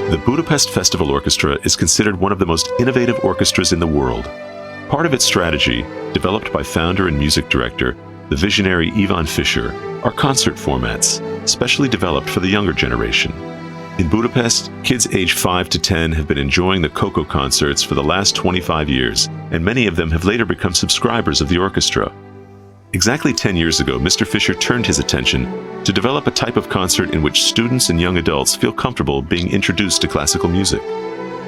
The Budapest Festival Orchestra is considered one of the most innovative orchestras in the world. Part of its strategy, developed by founder and music director, the visionary Iván Fischer, are concert formats, specially developed for the younger generation. In Budapest, kids aged 5 to 10 have been enjoying the Coco concerts for the last 25 years, and many of them have later become subscribers of the orchestra. Exactly 10 years ago, Mr. Fischer turned his attention to develop a type of concert in which students and young adults feel comfortable being introduced to classical music.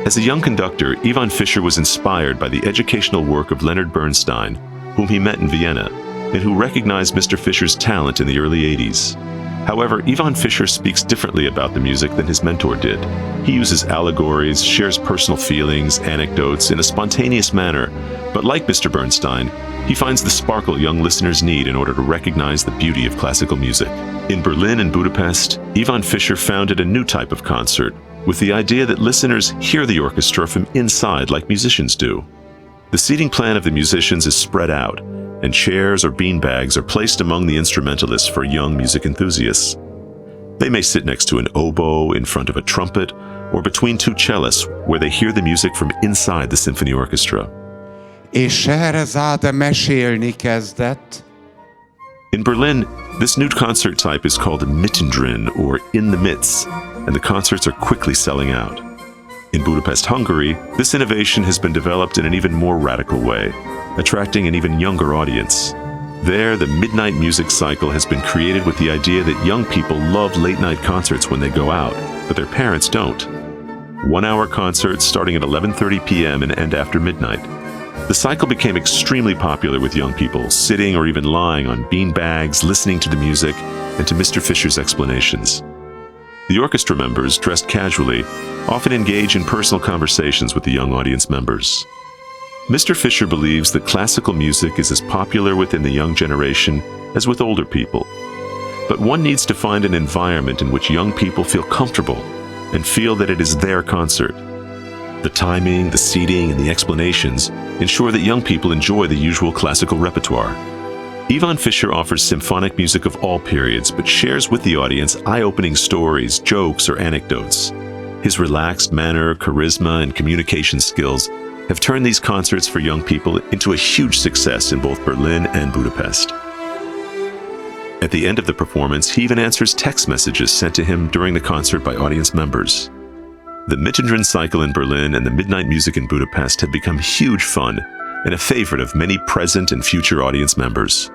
As a young conductor, Iván Fischer was inspired by the educational work of Leonard Bernstein, whom he met in Vienna, and who recognized Mr. Fischer's talent in the early 80s. However, Iván Fischer speaks differently about the music than his mentor did. He uses allegories, shares personal feelings, anecdotes in a spontaneous manner, but like Mr. Bernstein, he finds the sparkle young listeners need in order to recognize the beauty of classical music. In Berlin and Budapest, Iván Fischer founded a new type of concert, with the idea that listeners hear the orchestra from inside like musicians do. The seating plan of the musicians is spread out, and chairs or beanbags are placed among the instrumentalists for young music enthusiasts. They may sit next to an oboe, in front of a trumpet, or between two cellists where they hear the music from inside the symphony orchestra. És Scheherazade mesélni kezdett. In Berlin, this new concert type is called mittendrin, or in the midst, and the concerts are quickly selling out. In Budapest, Hungary, this innovation has been developed in an even more radical way, attracting an even younger audience. There, the midnight music cycle has been created with the idea that young people love late-night concerts when they go out, but their parents don't. 1-hour concerts starting at 11:30 p.m. and end after midnight. The cycle became extremely popular with young people, sitting or even lying on bean bags, listening to the music and to Mr. Fischer's explanations. The orchestra members, dressed casually, often engage in personal conversations with the young audience members. Mr. Fischer believes that classical music is as popular within the young generation as with older people. But one needs to find an environment in which young people feel comfortable and feel that it is their concert. The timing, the seating, and the explanations ensure that young people enjoy the usual classical repertoire. Iván Fischer offers symphonic music of all periods, but shares with the audience eye-opening stories, jokes, or anecdotes. His relaxed manner, charisma, and communication skills have turned these concerts for young people into a huge success in both Berlin and Budapest. At the end of the performance, he even answers text messages sent to him during the concert by audience members. The Mittendrin cycle in Berlin and the midnight music in Budapest have become huge fun and a favorite of many present and future audience members.